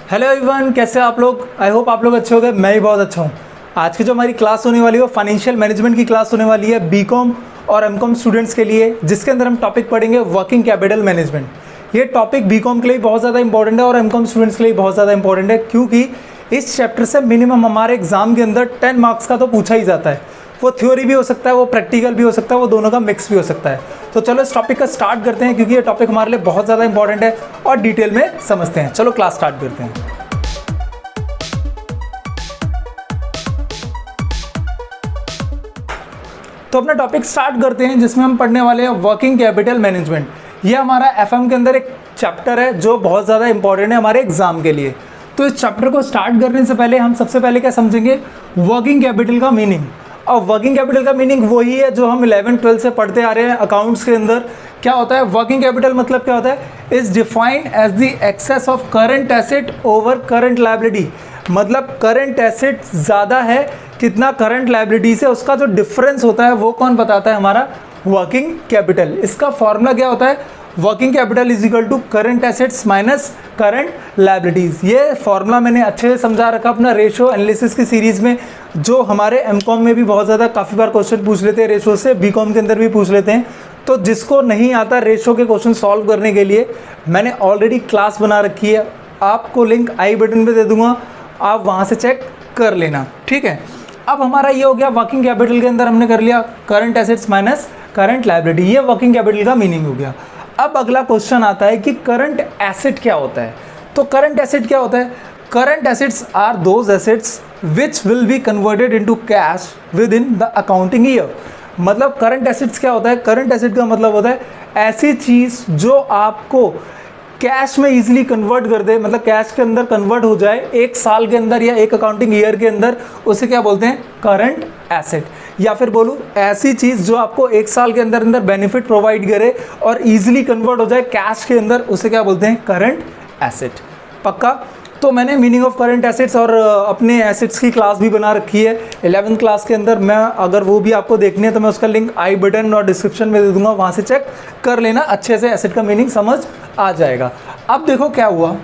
Hello everyone, कैसे हैं आप लोग। आई होप आप लोग अच्छे हो गए। मैं भी बहुत अच्छा हूँ। आज की जो हमारी क्लास होने वाली है वो फाइनेंशियल मैनेजमेंट की क्लास होने वाली है बीकॉम और एमकॉम स्टूडेंट्स के लिए, जिसके अंदर हम टॉपिक पढ़ेंगे वर्किंग कैपिटल मैनेजमेंट। ये टॉपिक बीकॉम के लिए बहुत ज़्यादा इंपॉर्टेंट है और एमकॉम स्टूडेंट्स के लिए बहुत ज़्यादा इंपॉर्टेंट है, क्योंकि इस चैप्टर से मिनिमम हमारे एग्जाम के अंदर 10 मार्क्स का तो पूछा ही जाता है। वो थ्योरी भी हो सकता है, वो प्रैक्टिकल भी हो सकता है, वो दोनों का मिक्स भी हो सकता है। तो चलो इस टॉपिक का स्टार्ट करते हैं, क्योंकि ये टॉपिक हमारे लिए बहुत ज़्यादा इंपॉर्टेंट है और डिटेल में समझते हैं। चलो क्लास स्टार्ट करते हैं। तो अपना टॉपिक स्टार्ट करते हैं, जिसमें हम पढ़ने वाले हैं वर्किंग कैपिटल मैनेजमेंट। ये हमारा एफएम के अंदर एक चैप्टर है जो बहुत ज़्यादा इंपॉर्टेंट है हमारे एग्जाम के लिए। तो इस चैप्टर को स्टार्ट करने से पहले हम सबसे पहले क्या समझेंगे, वर्किंग कैपिटल का मीनिंग। और वर्किंग कैपिटल का मीनिंग वही है जो हम 11-12 से पढ़ते आ रहे हैं अकाउंट्स के अंदर। क्या होता है वर्किंग कैपिटल, मतलब क्या होता है, is defined as the excess of current asset over current liability. मतलब करंट एसेट ज़्यादा है कितना करंट लायबिलिटी से, उसका जो डिफरेंस होता है वो कौन बताता है, हमारा वर्किंग कैपिटल। इसका फॉर्मूला क्या होता है, working capital is equal to current assets minus current liabilities. ये फॉर्मूला मैंने अच्छे से समझा रखा अपना रेशो एनालिसिस की सीरीज़ में, जो हमारे एमकॉम में भी बहुत ज़्यादा काफ़ी बार क्वेश्चन पूछ लेते हैं रेशो से, बीकॉम के अंदर भी पूछ लेते हैं। तो जिसको नहीं आता रेशो के क्वेश्चन सॉल्व करने के लिए, मैंने ऑलरेडी क्लास बना रखी है, आपको लिंक आई बटन पे दे दूंगा, आप वहाँ से चेक कर लेना, ठीक है। अब हमारा ये हो गया वर्किंग कैपिटल के अंदर हमने कर लिया current assets minus current liability, ये वर्किंग कैपिटल का मीनिंग हो गया। अब अगला क्वेश्चन आता है कि करंट एसेट क्या होता है। तो करंट एसेट क्या होता है, current assets are those assets which will be converted into cash within the accounting year. मतलब करंट एसेट्स क्या होता है, करंट एसेट का मतलब होता है ऐसी चीज़ जो आपको कैश में इजीली कन्वर्ट कर दे, मतलब कैश के अंदर कन्वर्ट हो जाए एक साल के अंदर या एक अकाउंटिंग ईयर के अंदर, उसे क्या बोलते हैं, करंट एसेट। या फिर बोलूँ ऐसी चीज़ जो आपको एक साल के अंदर अंदर बेनिफिट प्रोवाइड करे और इजीली कन्वर्ट हो जाए कैश के अंदर, उसे क्या बोलते हैं, करंट एसेट। पक्का। तो मैंने मीनिंग ऑफ करंट एसेट्स और अपने एसेट्स की क्लास भी बना रखी है 11th क्लास के अंदर। मैं अगर वो भी आपको देखनी है तो मैं उसका लिंक आई बटन और डिस्क्रिप्शन में दे दूंगा, वहाँ से चेक कर लेना, अच्छे से एसेट का मीनिंग समझ आ जाएगा। अब देखो क्या हुआ,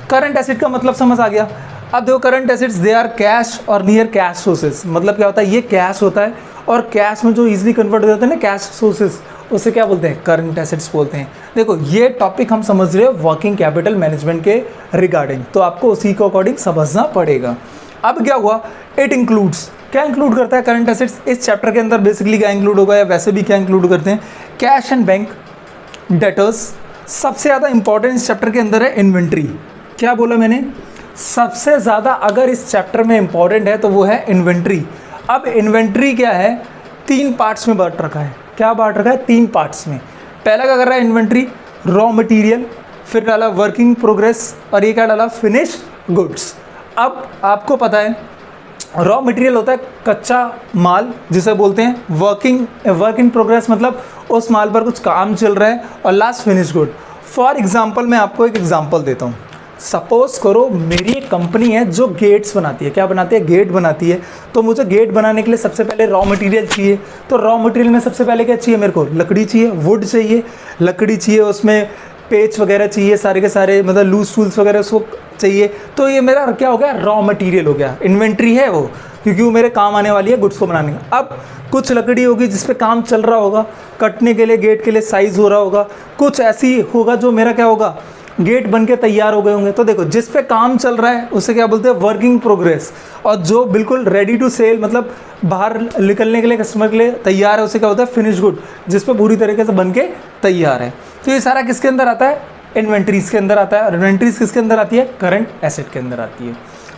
करंट एसेट का मतलब समझ आ गया। अब देखो current assets they are cash और नियर कैश सोर्सेज। मतलब क्या होता है, ये कैश होता है और कैश में जो इजीली कन्वर्ट हो जाता है ना कैश सोर्सेज, उसे क्या बोलते हैं, करंट एसेट्स बोलते हैं। देखो ये टॉपिक हम समझ रहे हैं वर्किंग कैपिटल मैनेजमेंट के रिगार्डिंग, तो आपको उसी के अकॉर्डिंग समझना पड़ेगा। अब क्या हुआ, इट इंक्लूड्स, क्या इंक्लूड करता है करंट एसेट्स इस चैप्टर के अंदर, बेसिकली क्या इंक्लूड होगा या वैसे भी क्या इंक्लूड करते हैं, कैश एंड बैंक डेटर्स। सबसे ज़्यादा इंपॉर्टेंट इस चैप्टर के अंदर है इन्वेंट्री। क्या बोला मैंने, सबसे ज़्यादा अगर इस चैप्टर में इंपॉर्टेंट है तो वो है इन्वेंट्री। अब इन्वेंट्री क्या है, 3 पार्ट्स में बांट रखा है। क्या बांट रखा है, 3 पार्ट्स में। पहला क्या कर रहा है इन्वेंट्री, रॉ मटेरियल, फिर डाला वर्किंग प्रोग्रेस, और ये क्या डाला, फिनिश गुड्स। अब आपको पता है रॉ मटेरियल होता है कच्चा माल, जिसे बोलते हैं वर्क इन प्रोग्रेस, मतलब उस माल पर कुछ काम चल रहा है, और last finish good. For example मैं आपको एक एग्जांपल देता हूँ। सपोज करो मेरी एक कंपनी है जो गेट्स बनाती है। क्या बनाती है, गेट बनाती है। तो मुझे गेट बनाने के लिए सबसे पहले रॉ मटेरियल चाहिए। तो रॉ मटेरियल में सबसे पहले क्या चाहिए, मेरे को लकड़ी चाहिए, वुड चाहिए, लकड़ी चाहिए, उसमें पेच वगैरह चाहिए, सारे के सारे, मतलब लूज टूल्स वगैरह उसको चाहिए। तो ये मेरा क्या हो गया, रॉ मटेरियल हो गया। इन्वेंट्री है वो, क्योंकि वो मेरे काम आने वाली है गुड्स को बनाने का। अब कुछ लकड़ी होगी जिस पे काम चल रहा होगा, कटने के लिए, गेट के लिए साइज़ हो रहा होगा। कुछ ऐसी होगा जो मेरा क्या होगा, गेट बन के तैयार हो गए होंगे। तो देखो जिस पे काम चल रहा है उसे क्या बोलते हैं, वर्किंग प्रोग्रेस। और जो बिल्कुल रेडी टू सेल, मतलब बाहर निकलने के लिए, कस्टमर के लिए तैयार है, उसे क्या होता है, फिनिश गुड, जिस पे पूरी तरीके से बन के तैयार है। तो ये सारा किसके अंदर आता है, इन्वेंट्रीज के अंदर आता है। और इन्वेंट्रीज किसके अंदर आती है, करंट एसेट के अंदर आती है।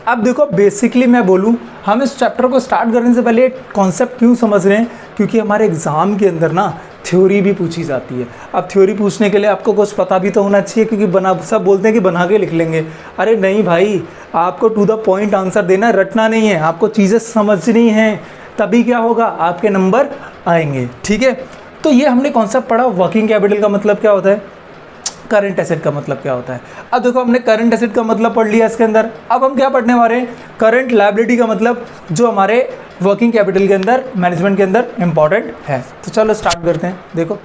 अब देखो बेसिकली मैं बोलूँ, हम इस चैप्टर को स्टार्ट करने से पहले कॉन्सेप्ट क्यों समझ रहे हैं, क्योंकि हमारे एग्ज़ाम के अंदर ना थ्योरी भी पूछी जाती है। अब थ्योरी पूछने के लिए आपको कुछ पता भी तो होना चाहिए, क्योंकि सब बोलते हैं कि बना के लिख लेंगे। अरे नहीं भाई, आपको टू द पॉइंट आंसर देना, रटना नहीं है, आपको चीज़ें समझनी हैं, तभी क्या होगा, आपके नंबर आएंगे, ठीक है। तो ये हमने कॉन्सेप्ट पढ़ा, वर्किंग कैपिटल का मतलब क्या होता है, करंट एसेट का मतलब क्या होता है। अब देखो हमने करंट एसेट का मतलब पढ़ लिया इसके अंदर। अब हम क्या पढ़ने वाले हैं, करंट लायबिलिटी का मतलब, जो हमारे वर्किंग कैपिटल के अंदर, मैनेजमेंट के अंदर इंपॉर्टेंट है। तो चलो स्टार्ट करते हैं। देखो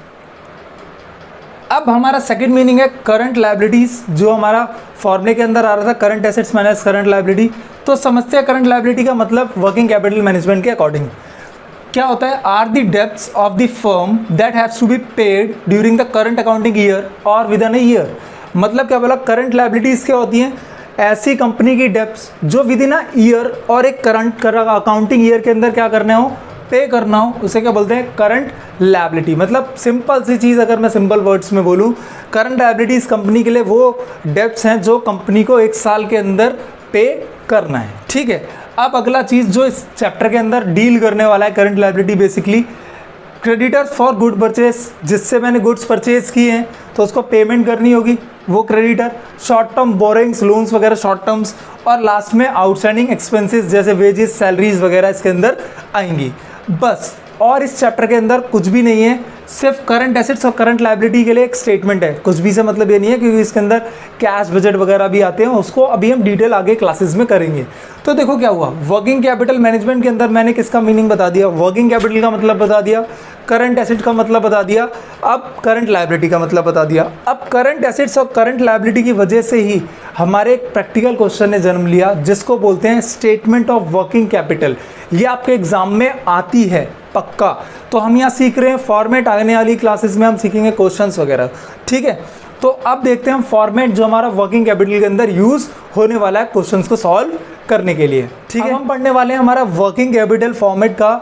अब हमारा सेकंड मीनिंग है करंट लायबिलिटीज़, जो हमारा फॉर्मूले के अंदर आ रहा था current assets minus current liability. तो समझते हैं करंट लायबिलिटी का मतलब वर्किंग कैपिटल मैनेजमेंट के अकॉर्डिंग क्या होता है, are the debts of the firm that haves to be paid during the current accounting year और विद इन अ ईयर। मतलब क्या बोला, करंट लायबिलिटीज़ क्या होती हैं, ऐसी कंपनी की डेब्ट्स जो विद इन अ ईयर और एक करंट अकाउंटिंग ईयर के अंदर क्या करना हो, पे करना हो, उसे क्या बोलते हैं करंट लायबिलिटी। मतलब सिंपल सी चीज़ अगर मैं सिंपल वर्ड्स में बोलूँ, करंट लायबिलिटीज़ कंपनी के लिए वो डेब्ट्स हैं जो कंपनी को एक साल के अंदर पे करना है। ठीक है, अब अगला चीज़ जो इस चैप्टर के अंदर डील करने वाला है current liability, basically creditors for good purchase, जिससे मैंने गुड्स परचेज किए हैं तो उसको पेमेंट करनी होगी, वो creditor, short term borrowings, loans वगैरह शॉर्ट टर्म्स, और लास्ट में आउटस्टैंडिंग एक्सपेंसेस जैसे वेजेस, सैलरीज वगैरह इसके अंदर आएंगी बस। और इस चैप्टर के अंदर कुछ भी नहीं है, सिर्फ करंट एसेट्स और करंट लायबिलिटी के लिए एक स्टेटमेंट है। कुछ भी से मतलब ये नहीं है, क्योंकि इसके अंदर कैश बजट वगैरह भी आते हैं, उसको अभी हम डिटेल आगे क्लासेस में करेंगे। तो देखो क्या हुआ, वर्किंग कैपिटल मैनेजमेंट के अंदर मैंने किसका मीनिंग बता दिया, वर्किंग कैपिटल का मतलब बता दिया, करंट एसेट का मतलब बता दिया, अब करंट लायबिलिटी का मतलब बता दिया। अब करंट एसेट्स और करंट लायबिलिटी की वजह से ही हमारे एक प्रैक्टिकल क्वेश्चन ने जन्म लिया, जिसको बोलते हैं स्टेटमेंट ऑफ वर्किंग कैपिटल। ये आपके एग्जाम में आती है पक्का। तो हम यहाँ सीख रहे हैं फॉर्मेट, आने वाली क्लासेस में हम सीखेंगे क्वेश्चंस वगैरह। ठीक है, तो अब देखते हैं हम फॉर्मेट जो हमारा वर्किंग कैपिटल के अंदर यूज होने वाला है क्वेश्चंस को सॉल्व करने के लिए। ठीक है, हम पढ़ने वाले हैं हमारा वर्किंग कैपिटल फॉर्मेट का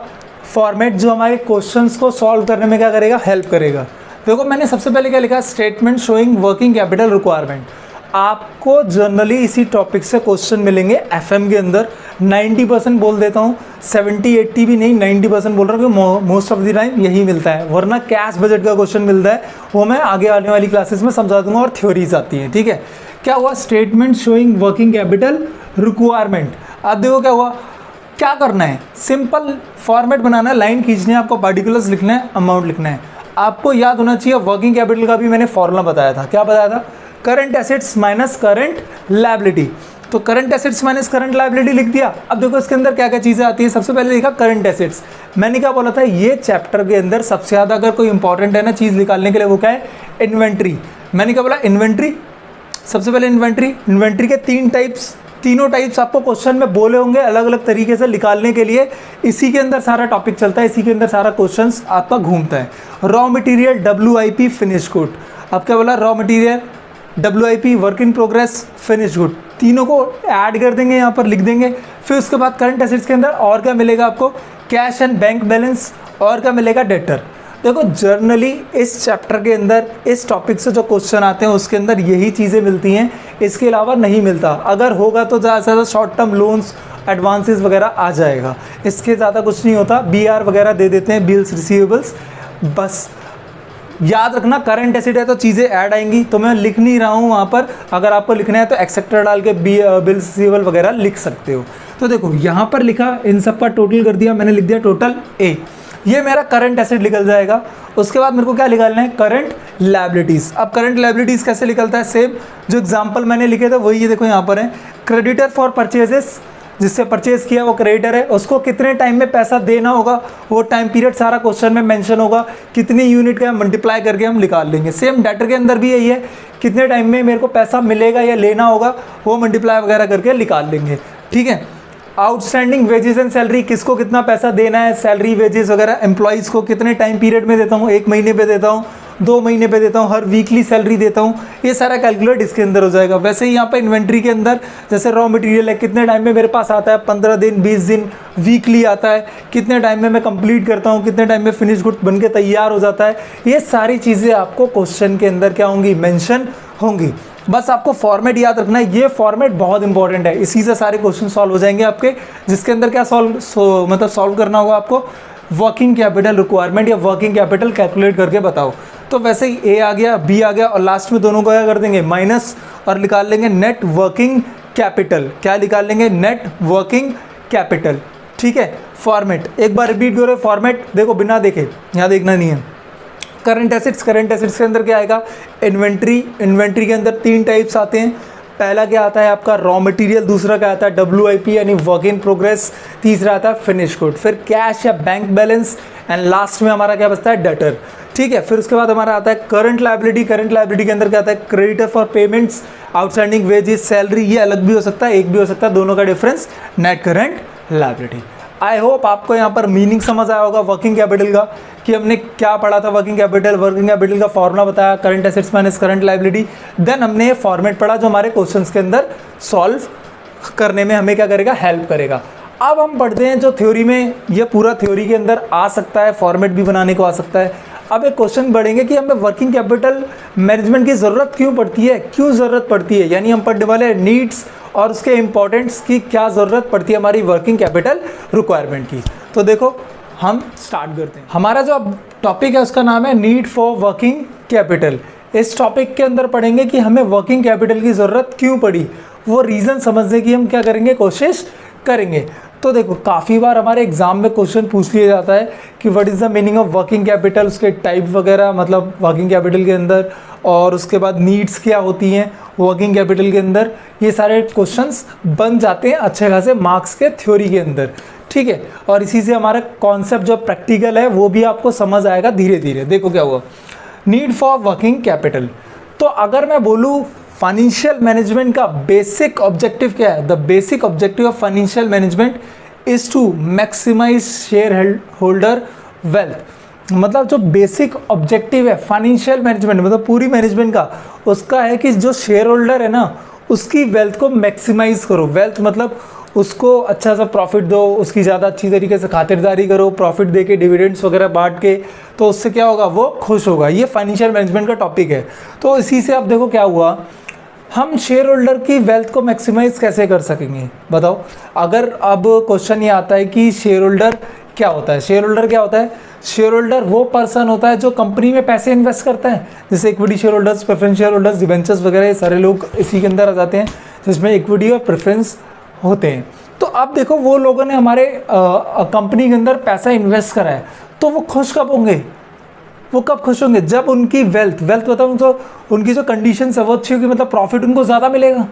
फॉर्मेट, जो हमारे क्वेश्चंस को सॉल्व करने में क्या करेगा, हेल्प करेगा। देखो मैंने सबसे पहले क्या लिखा, statement showing working capital requirement. आपको जनरली इसी टॉपिक से क्वेश्चन मिलेंगे एफएम के अंदर। 90% बोल देता हूँ, 70-80 भी नहीं, 90% बोल रहा हूँ, क्योंकि मोस्ट ऑफ द टाइम यही मिलता है। वरना कैश बजट का क्वेश्चन मिलता है, वो मैं आगे आने वाली क्लासेस में समझा दूंगा, और थ्योरीज आती हैं। ठीक है, क्या हुआ, statement showing working capital requirement. अब देखो क्या हुआ, क्या करना है, सिंपल फॉर्मेट बनाना है, लाइन खींचनी है, आपको पार्टिकुलर्स लिखना है, अमाउंट लिखना है। आपको याद होना चाहिए वर्किंग कैपिटल का भी मैंने फॉर्मूला बताया था। क्या बताया था, current assets minus current liability. तो current assets minus current liability लिख दिया। अब देखो इसके अंदर क्या क्या चीज़ें आती हैं। सबसे पहले लिखा करंट एसेट्स। मैंने क्या बोला था, ये चैप्टर के अंदर सबसे ज़्यादा अगर कोई इंपॉर्टेंट है ना चीज़ निकालने के लिए, वो क्या है, इन्वेंट्री। मैंने क्या बोला, इन्वेंट्री। सबसे पहले इन्वेंट्री के तीनों टाइप्स आपको क्वेश्चन में बोले होंगे अलग अलग तरीके से निकालने के लिए। इसी के अंदर सारा टॉपिक चलता है, इसी के अंदर सारा क्वेश्चंस आपका घूमता है। Raw material, WIP, finish good. अब क्या बोला, raw material, WIP, work in progress, finish good, तीनों को ऐड कर देंगे, यहाँ पर लिख देंगे। फिर उसके बाद करंट एसेट्स के अंदर और क्या मिलेगा आपको, कैश एंड बैंक बैलेंस, और क्या मिलेगा, डेटर। देखो जनरली इस चैप्टर के अंदर इस टॉपिक से जो क्वेश्चन आते हैं उसके अंदर यही चीज़ें मिलती हैं, इसके अलावा नहीं मिलता। अगर होगा तो ज़्यादा से ज़्यादा शॉर्ट टर्म लोन्स, एडवांसेस वगैरह आ जाएगा, इसके ज़्यादा कुछ नहीं होता। BR वगैरह दे देते हैं, बिल्स रिसीवेबल्स। बस याद रखना करंट एसेट है तो चीज़ें ऐड आएंगी, तो मैं लिख नहीं रहा हूँ वहाँ पर। अगर आपको लिखना है तो एक्सेप्टर डाल के बिल्स रिसीवेबल वगैरह लिख सकते हो। तो देखो यहाँ पर लिखा, इन सब का टोटल कर दिया मैंने, लिख दिया टोटल A। ये मेरा करंट एसेट निकल जाएगा। उसके बाद मेरे को क्या निकालना है, करंट लायबिलिटीज़। अब करंट लायबिलिटीज़ कैसे निकलता है, सेम जो एग्जांपल मैंने लिखे थे वही ये देखो यहाँ पर है। क्रेडिटर फॉर परचेजेस, जिससे परचेज किया वो क्रेडिटर है, उसको कितने टाइम में पैसा देना होगा, वो टाइम पीरियड सारा क्वेश्चन में मेंशन होगा। कितनी यूनिट का मल्टीप्लाई करके हम निकाल लेंगे। सेम डेटर के अंदर भी यही है, कितने टाइम में मेरे को पैसा मिलेगा या लेना होगा, वो मल्टीप्लाई वगैरह करके निकाल लेंगे। ठीक है, आउटस्टैंडिंग वेजेस एंड सैलरी, किसको कितना पैसा देना है, सैलरी वेजेस वगैरह, एम्प्लॉइज़ को कितने टाइम पीरियड में देता हूँ, 1 महीने पे देता हूँ, 2 महीने पे देता हूँ, हर वीकली सैलरी देता हूँ, ये सारा कैलकुलेट इसके अंदर हो जाएगा। वैसे ही यहाँ पर इन्वेंट्री के अंदर जैसे रॉ मटेरियल है, कितने टाइम में मेरे पास आता है, 15 दिन, 20 दिन, वीकली आता है, कितने टाइम में मैं कंप्लीट करता हूँ, कितने टाइम में फिनिश गुड बन के तैयार हो जाता है। ये सारी चीज़ें आपको क्वेश्चन के अंदर क्या होंगी, मेंशन होंगी। बस आपको फॉर्मेट याद रखना है, ये फॉर्मेट बहुत इंपॉर्टेंट है, इसी से सारे क्वेश्चन सॉल्व हो जाएंगे आपके। जिसके अंदर क्या सॉल्व करना होगा आपको, वर्किंग कैपिटल रिक्वायरमेंट या वर्किंग कैपिटल कैलकुलेट करके बताओ। तो वैसे ही A आ गया, B आ गया, और लास्ट में दोनों को क्या कर देंगे, माइनस, और निकाल लेंगे नेट वर्किंग कैपिटल। क्या निकाल लेंगे, नेट वर्किंग कैपिटल। ठीक है, फॉर्मेट एक बार रिपीट करो, फॉर्मेट देखो बिना देखे, यहाँ देखना नहीं है। करंट एसेट्स के अंदर क्या आएगा, इन्वेंट्री के अंदर 3 टाइप्स आते हैं। पहला क्या आता है आपका रॉ मटेरियल, दूसरा क्या आता है WIP यानी वर्क इन प्रोग्रेस, तीसरा आता है फिनिश गुड, फिर कैश या बैंक बैलेंस, एंड लास्ट में हमारा क्या बचता है, डेटर। ठीक है। फिर उसके बाद हमारा आता है करंट लायबिलिटी। करंट लायबिलिटी के अंदर क्या आता है, creditor for payments, outstanding wages, salary, ये अलग भी हो सकता है, एक भी हो सकता है, दोनों का difference net current liability. I hope आपको यहाँ पर मीनिंग समझ आया होगा वर्किंग कैपिटल का, कि हमने क्या पढ़ा था वर्किंग कैपिटल का फॉर्मूला बताया, current assets minus current liability. Then हमने ये फॉर्मेट पढ़ा जो हमारे क्वेश्चंस के अंदर सॉल्व करने में हमें क्या करेगा, हेल्प करेगा। अब हम पढ़ते हैं जो थ्योरी में, ये पूरा थ्योरी के अंदर आ सकता है, फॉर्मेट भी बनाने को आ सकता है। अब एक क्वेश्चन बढ़ेंगे कि हमें वर्किंग कैपिटल मैनेजमेंट की ज़रूरत क्यों पड़ती है, क्यों ज़रूरत पड़ती है, यानी हम पढ़ने वाले नीड्स और उसके इंपॉर्टेंट्स की क्या ज़रूरत पड़ती है हमारी वर्किंग कैपिटल रिक्वायरमेंट की। तो देखो हम स्टार्ट करते हैं। हमारा जो टॉपिक है उसका नाम है नीड फॉर वर्किंग कैपिटल। इस टॉपिक के अंदर पढ़ेंगे कि हमें वर्किंग कैपिटल की ज़रूरत क्यों पड़ी, वो रीज़न समझने की हम क्या करेंगे, कोशिश करेंगे। तो देखो काफ़ी बार हमारे एग्जाम में क्वेश्चन पूछ लिया जाता है कि what is the meaning of working capital, उसके टाइप वगैरह, मतलब वर्किंग कैपिटल के अंदर, और उसके बाद नीड्स क्या होती हैं वर्किंग कैपिटल के अंदर। ये सारे क्वेश्चंस बन जाते हैं अच्छे खासे मार्क्स के थ्योरी के अंदर, ठीक है। और इसी से हमारा कॉन्सेप्ट जो प्रैक्टिकल है वो भी आपको समझ आएगा धीरे धीरे। देखो क्या हुआ, नीड फॉर वर्किंग कैपिटल। तो अगर मैं बोलूँ फाइनेंशियल मैनेजमेंट का बेसिक ऑब्जेक्टिव क्या है, the basic objective of financial management is to maximise share holder wealth. मतलब जो बेसिक ऑब्जेक्टिव है फाइनेंशियल मैनेजमेंट, मतलब पूरी मैनेजमेंट का, उसका है कि जो शेयर होल्डर है ना उसकी वेल्थ को मैक्सिमाइज करो। वेल्थ मतलब उसको अच्छा सा प्रॉफिट दो, उसकी ज़्यादा अच्छी तरीके से खातिरदारी करो, प्रॉफिट दे के, डिविडेंड्स वगैरह बांट के, तो उससे क्या होगा, वो खुश होगा। ये फाइनेंशियल मैनेजमेंट का टॉपिक है। तो इसी से अब देखो क्या हुआ, हम शेयर होल्डर की वेल्थ को मैक्सिमाइज कैसे कर सकेंगे बताओ। अगर अब क्वेश्चन ये आता है कि शेयर होल्डर क्या होता है, शेयर होल्डर क्या होता है, शेयर होल्डर वो पर्सन होता है जो कंपनी में पैसे इन्वेस्ट करता है, जैसे equity share holders, preference share holders, debentures वगैरह, ये सारे लोग इसी के अंदर आ जाते हैं जिसमें इक्विटी और प्रेफरेंस होते हैं। तो अब देखो वो लोगों ने हमारे कंपनी के अंदर पैसा इन्वेस्ट करा है, तो वो खुश कब होंगे, वो कब खुश होंगे, जब उनकी वेल्थ बताओ तो उनकी जो कंडीशन है वो अच्छी होगी, मतलब प्रॉफिट उनको ज़्यादा मिलेगा।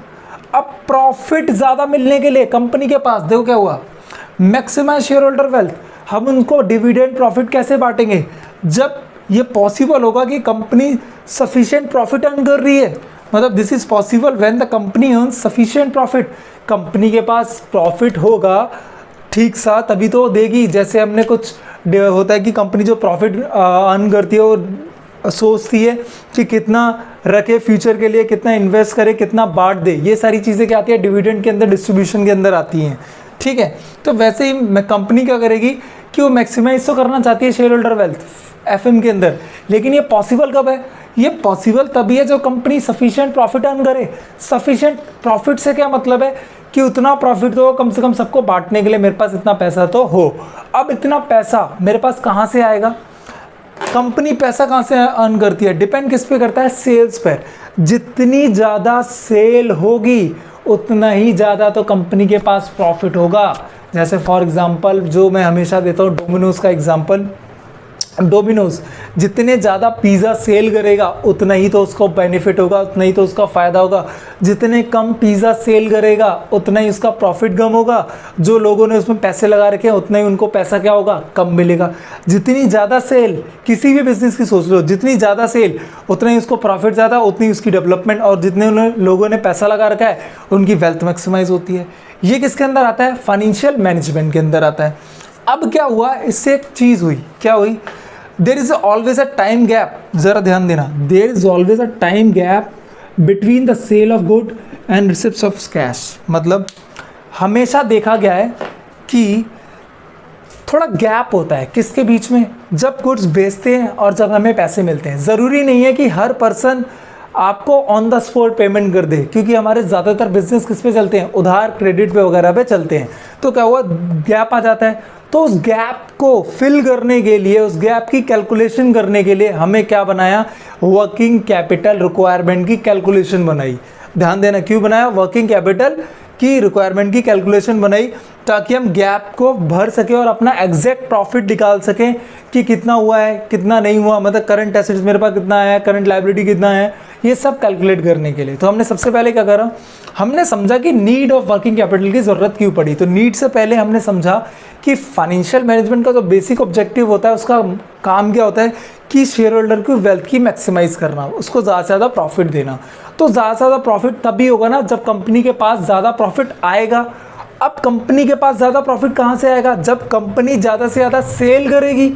अब प्रॉफिट ज़्यादा मिलने के लिए कंपनी के पास देखो क्या हुआ, मैक्सिमाइज शेयर होल्डर वेल्थ। हम उनको डिविडेंड प्रॉफिट कैसे बांटेंगे, जब ये पॉसिबल होगा कि कंपनी सफिशिएंट प्रॉफिट अर्न कर रही है, मतलब this is possible when the company earns sufficient profit. Company के पास प्रॉफिट होगा ठीक सा तभी तो देगी। जैसे हमने कुछ होता है कि कंपनी जो प्रॉफिट अर्न करती है वो सोचती है कि कितना रखे फ्यूचर के लिए, कितना इन्वेस्ट करे, कितना बांट दे, ये सारी चीज़ें क्या आती है डिविडेंड के अंदर, डिस्ट्रीब्यूशन के अंदर आती हैं, ठीक है। तो वैसे ही कंपनी क्या करेगी कि वो मैक्सिमाइज तो करना चाहती है शेयर होल्डर वेल्थ एफएम के अंदर, लेकिन ये पॉसिबल कब है, ये पॉसिबल तभी है जो कंपनी सफिशिएंट प्रॉफिट अर्न करे। सफिशिएंट प्रॉफिट से क्या मतलब है कि उतना प्रॉफिट तो कम से कम सबको बांटने के लिए मेरे पास इतना पैसा तो हो। अब इतना पैसा मेरे पास कहाँ से आएगा, कंपनी पैसा कहाँ से अर्न करती है, डिपेंड किस पे करता है, सेल्स पर। जितनी ज़्यादा सेल होगी उतना ही ज़्यादा तो कंपनी के पास प्रॉफिट होगा। जैसे फॉर एग्जांपल जो मैं हमेशा देता हूँ डोमिनोज़ का एग्जांपल, डोमिनोज़ जितने ज़्यादा पिज़्ज़ा सेल करेगा उतना ही तो उसको बेनिफिट होगा, उतना ही तो उसका फ़ायदा होगा। जितने कम पिज़्ज़ा सेल करेगा उतना ही उसका प्रॉफिट कम होगा। जो लोगों ने उसमें पैसे लगा रखे हैं उतना ही उनको पैसा क्या होगा, कम मिलेगा। जितनी ज़्यादा सेल, किसी भी बिज़नेस की सोच लो, जितनी ज़्यादा सेल उतना ही उसको प्रॉफिट ज़्यादा, उतनी उसकी डेवलपमेंट, और जितने लोगों ने पैसा लगा रखा है उनकी वेल्थ मैक्सिमाइज होती है। ये किसके अंदर आता है, फाइनेंशियल मैनेजमेंट के अंदर आता है। अब क्या हुआ, इससे एक चीज़ हुई, क्या हुई, there is always a time gap, ज़रा ध्यान देना, there is always a time gap between the sale of good and receipts of cash. मतलब हमेशा देखा गया है कि थोड़ा गैप होता है किसके बीच में, जब गुड्स बेचते हैं और जब हमें पैसे मिलते हैं। ज़रूरी नहीं है कि हर पर्सन आपको ऑन द स्पॉट पेमेंट कर दे, क्योंकि हमारे ज़्यादातर बिजनेस किस पे चलते हैं, उधार, क्रेडिट पे वगैरह पे चलते हैं। तो क्या हुआ, गैप आ जाता है। तो उस गैप को फिल करने के लिए, उस गैप की कैलकुलेशन करने के लिए हमें क्या बनाया, वर्किंग कैपिटल रिक्वायरमेंट की कैलकुलेशन बनाई। ध्यान देना, क्यों बनाया, वर्किंग कैपिटल की रिक्वायरमेंट की कैलकुलेशन बनाई ताकि हम गैप को भर सकें और अपना एग्जैक्ट प्रॉफिट निकाल सकें कि कितना हुआ है कितना नहीं हुआ, मतलब करंट एसेट्स मेरे पास कितना है, करंट लायबिलिटी कितना है, ये सब कैलकुलेट करने के लिए। तो हमने सबसे पहले क्या करा, हमने समझा कि नीड ऑफ वर्किंग कैपिटल की ज़रूरत क्यों पड़ी। तो नीड से पहले हमने समझा कि फाइनेंशियल मैनेजमेंट का जो बेसिक ऑब्जेक्टिव होता है उसका काम क्या होता है कि शेयर होल्डर की वेल्थ की मैक्सिमाइज़ करना, उसको ज़्यादा से ज़्यादा प्रॉफिट देना। तो ज़्यादा से ज़्यादा प्रॉफिट तभी होगा ना जब कंपनी के पास ज़्यादा प्रॉफिट आएगा। अब कंपनी के पास ज़्यादा प्रॉफिट कहाँ से आएगा, जब कंपनी ज़्यादा से ज़्यादा सेल करेगी।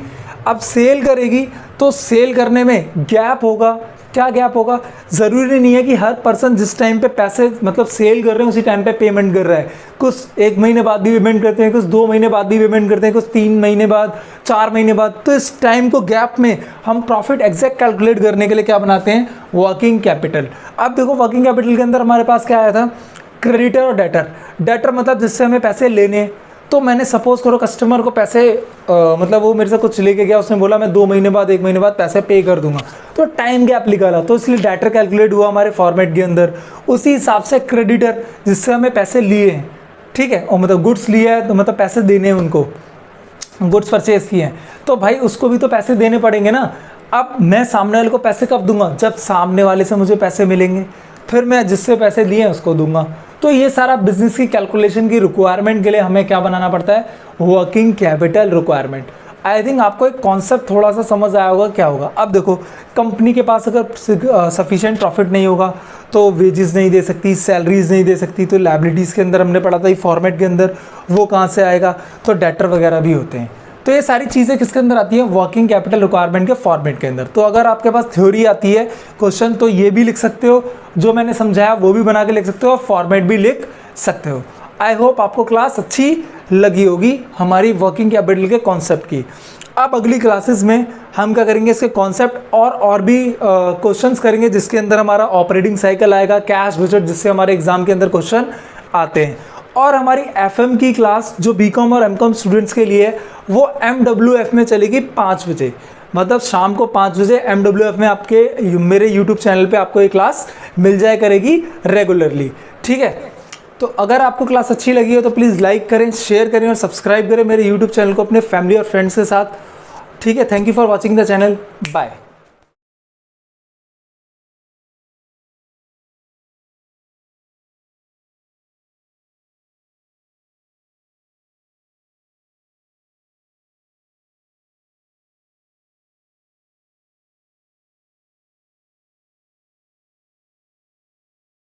अब सेल करेगी तो सेल करने में गैप होगा। क्या गैप होगा, ज़रूरी नहीं है कि हर पर्सन जिस टाइम पे पैसे मतलब सेल कर रहे हैं उसी टाइम पे पेमेंट कर रहा है। कुछ 1 महीने बाद भी पेमेंट करते हैं, कुछ 2 महीने बाद भी पेमेंट करते हैं, कुछ 3 महीने बाद, 4 महीने बाद। तो इस टाइम को गैप में हम प्रॉफिट एग्जैक्ट कैलकुलेट करने के लिए क्या बनाते हैं, वर्किंग कैपिटल। अब देखो वर्किंग कैपिटल के अंदर हमारे पास क्या आया था, क्रेडिटर और डेटर। डेटर मतलब जिससे हमें पैसे लेने। तो मैंने सपोज करो कस्टमर को पैसे मतलब वो मेरे से कुछ लेके गया, उसने बोला मैं 2 महीने बाद 1 महीने बाद पैसे पे कर दूंगा, तो टाइम गैप निकाला, तो इसलिए डेटर कैलकुलेट हुआ हमारे फॉर्मेट के अंदर। उसी हिसाब से क्रेडिटर जिससे हमें पैसे लिए हैं, ठीक है, और मतलब गुड्स लिए हैं तो मतलब पैसे देने हैं उनको, गुड्स परचेज किए हैं, तो भाई उसको भी तो पैसे देने पड़ेंगे ना। अब मैं सामने वाले को पैसे कब दूंगा, जब सामने वाले से मुझे पैसे मिलेंगे, फिर मैं जिससे पैसे लिए हैं उसको दूंगा। तो ये सारा बिजनेस की कैलकुलेशन की रिक्वायरमेंट के लिए हमें क्या बनाना पड़ता है, working capital requirement. I think आपको एक कॉन्सेप्ट थोड़ा सा समझ आया होगा क्या होगा। अब देखो कंपनी के पास अगर सफिशिएंट प्रॉफिट नहीं होगा तो वेजेस नहीं दे सकती, सैलरीज नहीं दे सकती, तो लायबिलिटीज़ के अंदर हमने पढ़ा था फॉर्मेट के अंदर वो कहाँ से आएगा, तो डेटर वगैरह भी होते हैं। तो ये सारी चीज़ें किसके अंदर आती है, वर्किंग कैपिटल रिक्वायरमेंट के फॉर्मेट के अंदर। तो अगर आपके पास थ्योरी आती है क्वेश्चन तो ये भी लिख सकते हो, जो मैंने समझाया वो भी बना के लिख सकते हो, और फॉर्मेट भी लिख सकते हो। आई होप आपको क्लास अच्छी लगी होगी हमारी वर्किंग कैपिटल के कॉन्सेप्ट की। अब अगली क्लासेस में हम क्या करेंगे, इसके कॉन्सेप्ट और भी क्वेश्चंस करेंगे, जिसके अंदर हमारा ऑपरेटिंग साइकिल आएगा, कैश बजट, जिससे हमारे एग्जाम के अंदर क्वेश्चन आते हैं। और हमारी FM की क्लास जो BCom और MCom स्टूडेंट्स के लिए वो MWF में चलेगी 5 बजे, मतलब शाम को 5 बजे MWF में आपके मेरे YouTube चैनल पे आपको ये क्लास मिल जाए करेगी रेगुलरली, ठीक है। तो अगर आपको क्लास अच्छी लगी हो तो प्लीज़ लाइक करें, शेयर करें और सब्सक्राइब करें मेरे YouTube चैनल को अपने फैमिली और फ्रेंड्स के साथ, ठीक है। Thank you for watching the channel, bye.